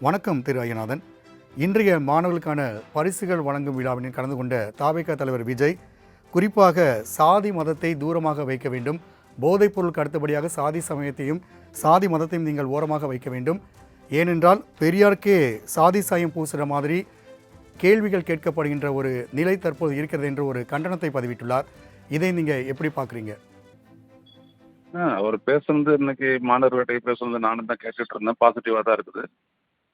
வணக்கம் திரு ஐயநாதன். இன்றைய மாணவர்களுக்கான பரிசுகள் வழங்கும் விழாவினில் கலந்து கொண்ட தாவேகா தலைவர் விஜய் குறிப்பாக சாதி மதத்தை தூரமாக வைக்க வேண்டும், போதைப் பொருளுக்கு அடுத்தபடியாக சாதி சமயத்தையும் சாதி மதத்தையும் நீங்கள் ஓரமாக வைக்க வேண்டும், ஏனென்றால் பெரியாருக்கே சாதி சாயம் பூசுகிற மாதிரி கேள்விகள் கேட்கப்படுகின்ற ஒரு நிலை தற்போது இருக்கிறது என்று ஒரு கண்டனத்தை பதிவிட்டுள்ளார். இதை நீங்கள் எப்படி பார்க்குறீங்க? அவர் பேசுனது இன்னைக்கு மாணவர்கிட்ட பேசுனது நானும் தான் கேட்டுட்டு இருந்தேன். பாசிட்டிவா தான் இருக்குது.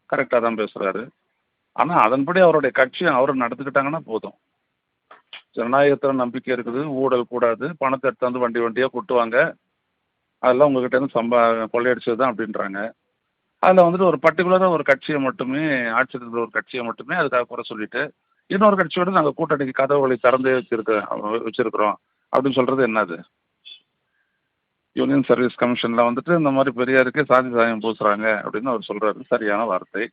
கரெக்டா தான் பேசுறாரு. ஆனா அதன்படி அவருடைய கட்சி அவரு நடந்துக்கிட்டாங்கன்னா போதும். ஜனநாயகத்துல நம்பிக்கை இருக்குது. ஊழல் கூடாது. பணத்தை எடுத்தாந்து வண்டி வண்டியா கொட்டுவாங்க. அதெல்லாம் உங்ககிட்ட இருந்து கொள்ளையடிச்சது தான் அப்படின்றாங்க. அதுல வந்துட்டு ஒரு பர்டிகுலரா ஒரு கட்சியை மட்டுமே, ஆட்சியில் இருக்கிற ஒரு கட்சியை மட்டுமே அதுக்காக குறை சொல்லிட்டு, இன்னொரு கட்சியோட நாங்க கூட்டணிக்கு கதவுகளை திறந்தே வச்சிருக்கிறோம் அப்படின்னு சொல்றது என்னது? யூனியன் சர்வீஸ் கமிஷன்ல வந்துட்டு இந்த மாதிரி பெரியாருக்கு சாதி சாயம் பூசுறாங்க அப்படின்னு அவர் சொல்றாரு. சரியான வார்த்தை.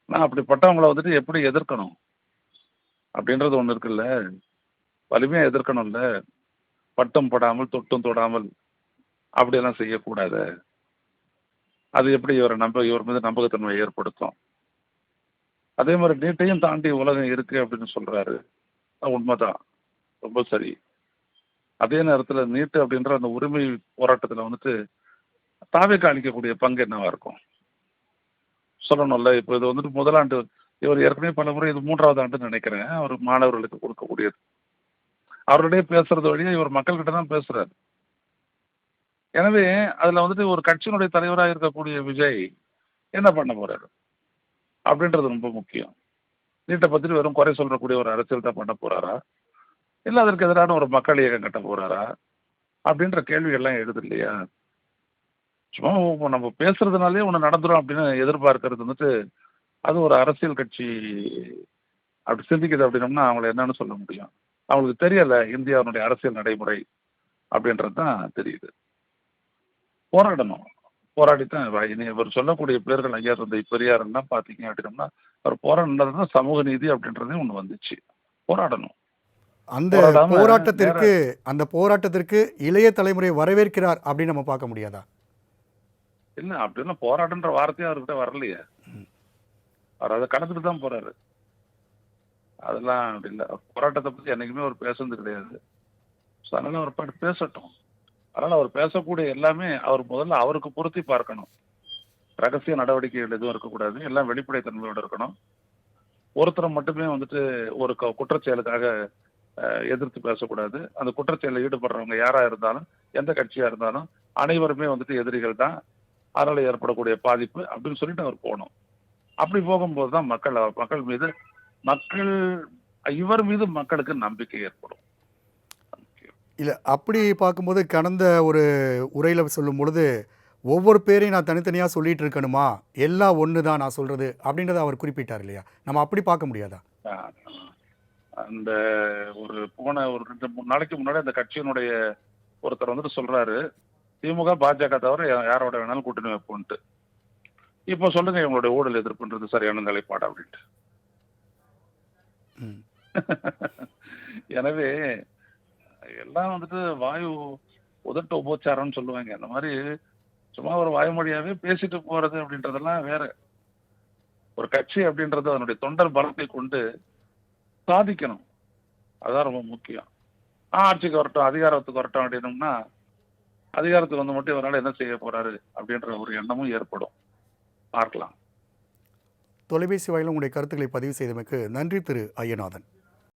நான் அப்படிப்பட்டவங்களை வந்துட்டு எப்படி எதிர்க்கணும் அப்படின்றது ஒண்ணு இருக்குல்ல. வலிமையா எதிர்க்கணும்ல. பட்டும் படாமல் தொட்டும் தொடாமல் அப்படியெல்லாம் செய்யக்கூடாது. அது எப்படி இவர் மீது நம்பகத்தன்மை ஏற்படுத்தும். அதே மாதிரி நீட்டையும் தாண்டி உலகம் இருக்கு அப்படின்னு சொல்றாரு. உண்மைதான். ரொம்ப சரி. அதே நேரத்துல நீட்டு அப்படின்ற அந்த உரிமை போராட்டத்துல வந்துட்டு தாவேக்கா அளிக்கக்கூடிய பங்கு என்னவா இருக்கும் சொல்லணும்ல. இப்போ இது வந்துட்டு முதலாண்டு, இவர் ஏற்கனவே பல முறை, இது 3வது ஆண்டுன்னு நினைக்கிறேன், அவர் மாணவர்களுக்கு கொடுக்கக்கூடியது. அவருடைய பேசுறது வழியா இவர் மக்கள்கிட்ட தான் பேசுறாரு. எனவே அதுல வந்துட்டு ஒரு கட்சியினுடைய தலைவராக இருக்கக்கூடிய விஜய் என்ன பண்ண போறாரு அப்படின்றது ரொம்ப முக்கியம். நீட்டை பத்தி வெறும் குறை சொல்லக்கூடிய ஒரு அரசியல் தான் பண்ண போறாரா, இல்ல அதற்கு எதிரான ஒரு மக்கள் இயக்கம் கட்ட போறாரா அப்படின்ற கேள்விகள்லாம் எழுது இல்லையா? சும்மா நம்ம பேசுறதுனாலே ஒண்ணு நடந்துரும் அப்படின்னு எதிர்பார்க்கறது வந்துட்டு அது ஒரு அரசியல் கட்சி அப்படி சிந்திக்குது அப்படின்னோம்னா அவங்களை என்னன்னு சொல்ல முடியும்? அவங்களுக்கு தெரியல இந்தியாவுடைய அரசியல் நடைமுறை அப்படின்றது தான் தெரியுது. போராடணும். போராடித்தான் இனி இவர் சொல்லக்கூடிய பேர்கள் ஐயா தந்தை பெரியாருன்னா பாத்தீங்க அப்படின்னோம்னா அவர் போராடினதுதான் சமூக நீதி அப்படின்றதே ஒண்ணு வந்துச்சு. போராடணும். அந்த போராட்டத்திற்கு இளைய தலைமுறை வரவேற்கிறார் அப்படின்னு நம்ம பார்க்க முடியாதா? இல்ல அப்படின்னா போராட்டம்ன்ற வார்த்தையும் அவர்கிட்ட வரலையே. அவர் அதை கடந்துட்டு தான் போறாரு. அதெல்லாம் அப்படி இல்லை. போராட்டத்தை பத்தி என்னைக்குமே அவர் பேசுறது கிடையாது. அதனால அவர் பாட்டு பேசட்டும். அதனால அவர் பேசக்கூடிய எல்லாமே அவர் முதல்ல அவருக்கு பொருத்தி பார்க்கணும். ரகசிய நடவடிக்கைகள் எதுவும் இருக்கக்கூடாது. எல்லாம் வெளிப்படைத்தன்மையோடு இருக்கணும். ஒருத்தரை மட்டுமே வந்துட்டு ஒரு குற்றச்செயலுக்காக எதிர்த்து பேசக்கூடாது. அந்த குற்றச்செயலில் ஈடுபடுறவங்க யாரா இருந்தாலும், எந்த கட்சியா இருந்தாலும் அனைவருமே வந்துட்டு எதிரிகள் தான். அதனால ஏற்படக்கூடிய பாதிப்பு அப்படின்னு சொல்லிட்டு அவர் போகணும். அப்படி போகும்போது தான் இவர் மீது மக்களுக்கு நம்பிக்கை ஏற்படும். இல்லை, அப்படி பார்க்கும்போது கடந்த ஒரு உரையில் சொல்லும் பொழுது ஒவ்வொரு பேரையும் நான் தனித்தனியாக சொல்லிட்டு இருக்கணுமா, எல்லாம் ஒன்று தான் நான் சொல்றது அப்படின்றத அவர் குறிப்பிட்டார் இல்லையா? நம்ம அப்படி பார்க்க முடியாதா? அந்த ஒரு 2-3 நாளைக்கு முன்னாடி அந்த கட்சியினுடைய ஒருத்தர் வந்துட்டு சொல்றாரு, திமுக பாஜக தவிர யாரோட வேணாலும் கூட்டணி வைப்போன்ட்டு. இப்போ சொல்லுங்க இவங்களுடைய ஊழல் எதிர்ப்புன்றது சரியான நிலைப்பாடு அப்படின்ட்டு. எனவே எல்லாம் வந்துட்டு வாயு உதட்ட உபச்சாரம்னு சொல்லுவாங்க. அந்த மாதிரி சும்மா ஒரு வாய்மொழியாவே பேசிட்டு போறது அப்படின்றதெல்லாம் வேற. ஒரு கட்சி அப்படின்றது அதனுடைய தொண்டர் பலத்தை கொண்டு சாதிக்கணும். அதான் ரொம்ப முக்கியம். ஆட்சிக்கு வரட்டும், அதிகாரத்துக்கு வரட்டும் அப்படின்னோம்னா அதிகாரத்துக்கு வந்து மட்டும் இவரால் என்ன செய்ய போறாரு அப்படின்ற ஒரு எண்ணமும் ஏற்படும். பார்க்கலாம். தொலைபேசி வாயிலும் உங்களுடைய கருத்துக்களை பதிவு செய்தமைக்கு நன்றி திரு ஐயநாதன்.